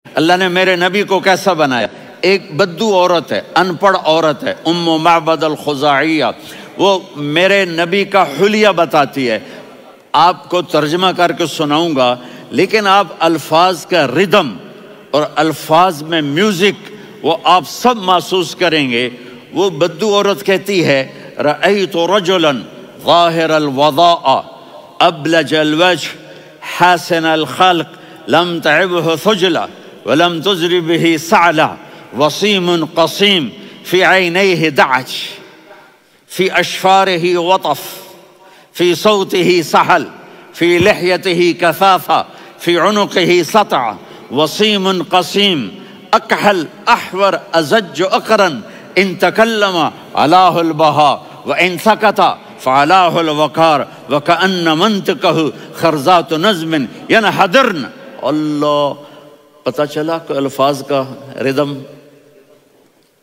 اللہ نے میرے نبی کو کیسا بنایا؟ ایک بدو عورت ہے، ان پڑھ عورت ہے، ام معبد الخزاعیہ، وہ میرے نبی کا حلیہ بتاتی ہے. آپ کو ترجمہ کر کے سناؤں گا، لیکن آپ الفاظ کا ردم اور الفاظ میں میوزک وہ آپ سب محسوس کریں گے. وہ بدو عورت کہتی ہے رأیت رجلا ظاہر الوضاء ابلج الوجه حاسن الخلق لم تعبه ثجلة ولم تزر به سعلة وصيم قصيم في عينيه دعج في أشفاره وطف في صوته سحل في لحيته كثافة في عنقه سطع وصيم قصيم أكحل أحور أزج أقرن إن تكلم علاه البهاء وإن سكت فعلاه الوقار وكأن منطقه خرزات نظم ينحدرن. اللہ، پتہ چلا کہ الفاظ کا ردم.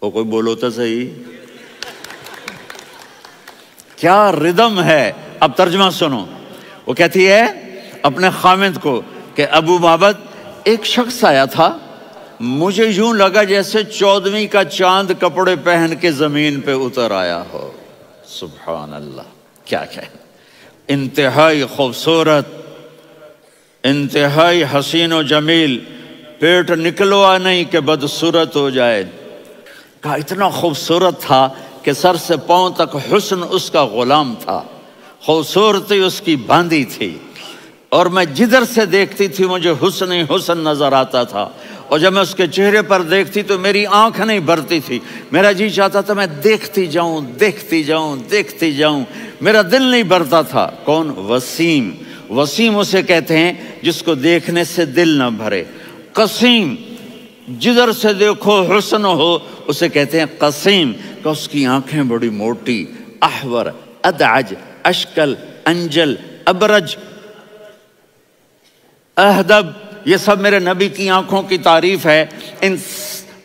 وہ کوئی بولو تو صحیح، کیا ردم ہے. اب ترجمہ سنو. وہ کہتی ہے اپنے خامد کو کہ ابو معبد، ایک شخص آیا تھا، مجھے یوں لگا جیسے 14ویں کا چاند کپڑے پہن کے زمین پہ اتر آیا ہو. سبحان اللہ، کیا کہ انتہائی خوبصورت، انتہائی حسین و جمیل، پیٹ نکلوا نہیں کہ بدصورت ہو جائے. کہا اتنا خوبصورت تھا کہ سر سے پاؤں تک حسن اس کا غلام تھا، خوبصورتی اس کی باندھی تھی، اور میں جدھر سے دیکھتی تھی مجھے حسن ہی حسن نظر آتا تھا. اور جب میں اس کے چہرے پر دیکھتی تو میری آنکھ نہیں بھرتی تھی، میرا جی چاہتا تھا میں دیکھتی جاؤں دیکھتی جاؤں دیکھتی جاؤں، میرا دل نہیں بھرتا تھا. کون؟ وسیم. وسیم اسے کہتے ہیں جس کو دیکھنے سے دل نہ بھرے. قسیم، جدھر سے دیکھو حسن ہو، اسے کہتے ہیں قسیم، کہ اس کی آنکھیں بڑی موٹی. احور، ادعج، اشکل، انجل، ابرج، اہدب، یہ سب میرے نبی کی آنکھوں کی تعریف ہے. ان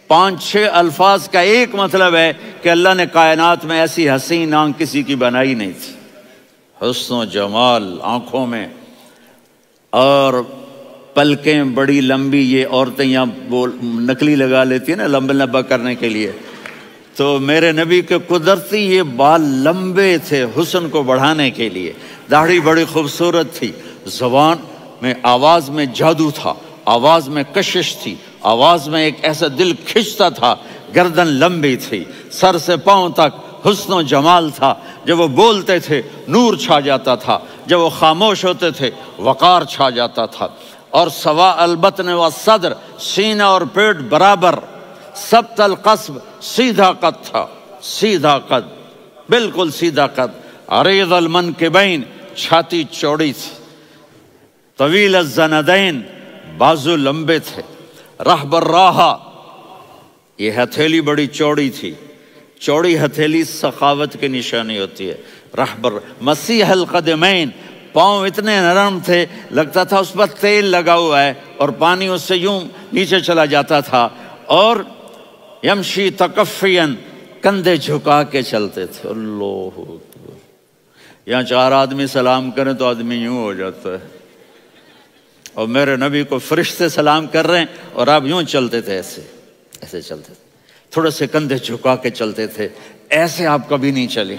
5-6 الفاظ کا ایک مطلب ہے کہ اللہ نے کائنات میں ایسی حسین آنکھ کسی کی بنائی نہیں تھی. حسن و جمال آنکھوں میں، اور پلکیں بڑی لمبی. یہ عورتیں یہاں نکلی لگا لیتی ہیں نا لمبا لمبا کرنے کے لیے، تو میرے نبی کے قدرتی یہ بال لمبے تھے حسن کو بڑھانے کے لیے. داڑھی بڑی خوبصورت تھی. زبان میں، آواز میں جادو تھا، آواز میں کشش تھی، آواز میں ایک ایسا دل کھنچتا تھا. گردن لمبی تھی، سر سے پاؤں تک حسن و جمال تھا. جب وہ بولتے تھے نور چھا جاتا تھا، جب وہ خاموش ہوتے تھے وقار چھا جاتا تھا. اور سوا البطن و صدر، سینہ اور پیٹ برابر. سبت القصب، سیدھا قد تھا، سیدھا قد، بالکل سیدھا قد. عریض المنکبین، چھاتی چوڑی تھی. طویل الزندین، بازو لمبے تھے. رحب الراحہ، یہ ہتھیلی بڑی چوڑی تھی. چوڑی ہتھیلی سخاوت کی نشانی ہوتی ہے. رحب مسیح القدمین، پاؤں اتنے نرم تھے لگتا تھا اس پر تیل لگا ہوا ہے، اور پانی اس سے یوں نیچے چلا جاتا تھا. اور یمشی تکفین، کندھے جھکا کے چلتے تھے. اللہ اکبر. یہاں 4 آدمی سلام کریں تو آدمی یوں ہو جاتا ہے، اور میرے نبی کو فرشتے سلام کر رہے ہیں اور آپ یوں چلتے تھے، ایسے ایسے چلتے تھے، تھوڑے سے کندھے جھکا کے چلتے تھے. ایسے آپ کبھی نہیں چلے.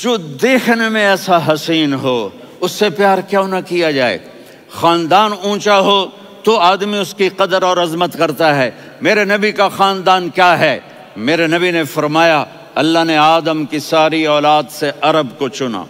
جو دیکھنے میں ایسا حسین ہو اس سے پیار کیوں نہ کیا جائے. خاندان اونچا ہو تو آدمی اس کی قدر اور عظمت کرتا ہے. میرے نبی کا خاندان کیا ہے؟ میرے نبی نے فرمایا اللہ نے آدم کی ساری اولاد سے عرب کو چنا،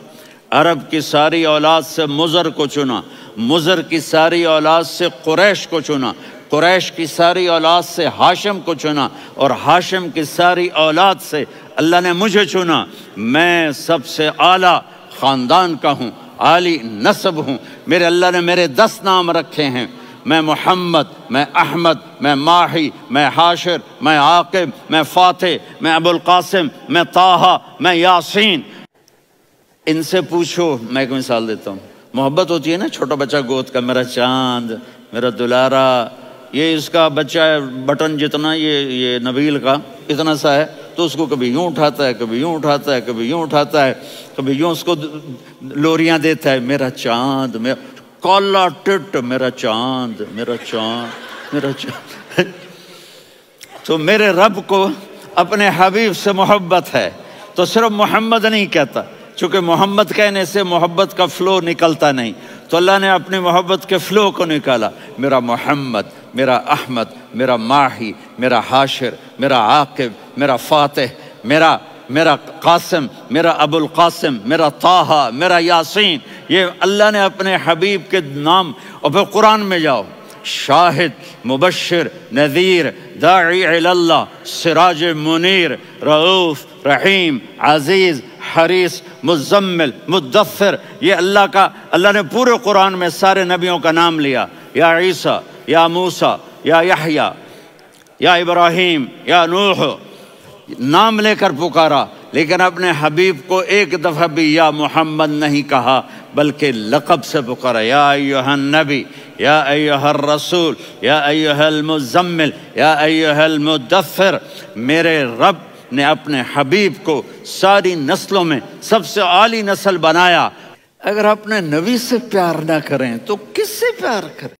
عرب کی ساری اولاد سے مضر کو چنا، مضر کی ساری اولاد سے قریش کو چنا، قریش کی ساری اولاد سے ہاشم کو چنا، اور ہاشم کی ساری اولاد سے اللہ نے مجھے چنا. میں سب سے اعلیٰ خاندان کا ہوں، عالی نسب ہوں. میرے اللہ نے میرے 10 نام رکھے ہیں. میں محمد، میں احمد، میں ماہی، میں حاشر، میں عاقب، میں فاتح، میں ابو القاسم، میں طٰہٰ، میں یاسین. ان سے پوچھو. میں ایک مثال دیتا ہوں. محبت ہوتی ہے نا، چھوٹا بچہ گود کا، میرا چاند، میرا دلارا. یہ اس کا بچہ ہے بٹن جتنا، یہ نبیل کا اتنا سا ہے، تو اس کو کبھی یوں اٹھاتا ہے، کبھی یوں اٹھاتا ہے، کبھی یوں اٹھاتا ہے، کبھی یوں اس کو لوریاں دیتا ہے. میرا چاند، کالا ٹٹ، میرا چاند، میرا چاند. تو میرے رب کو اپنے حبیب سے محبت ہے تو صرف محمد نہیں کہتا، چونکہ محمد کہنے سے محبت کا فلو نکلتا نہیں، تو اللہ نے اپنی محبت کے فلو کو نکالا، میرا محمد، میرا احمد، میرا ماہی، میرا حاشر، میرا عاقب، میرا فاتح، میرا قاسم، میرا ابو القاسم، میرا طٰہٰ، میرا یاسین، یہ اللہ نے اپنے حبیب کے نام۔ اور پھر قرآن میں جاؤ، شاہد، مبشر، نذیر، داعی الی اللہ، سراج منیر، رؤوف، رحیم، عزیز، حریص، مزمل، مدثر، یہ اللہ نے پورے قرآن میں سارے نبیوں کا نام لیا، یا عیسیٰ، یا موسیٰ، یا یحییٰ، یا ابراہیم، یا نوح، نام لے کر پکارا، لیکن اپنے حبیب کو ایک دفعہ بھی یا محمد نہیں کہا، بلکہ لقب سے پکارا، یا ایھا النبی، یا ایھا الرسول، یا ایھا المزمل، یا ایھا المدثر۔ میرے رب نے اپنے حبیب کو ساری نسلوں میں سب سے عالی نسل بنایا۔ اگر اپنے نبی سے پیار نہ کریں تو کس سے پیار کریں؟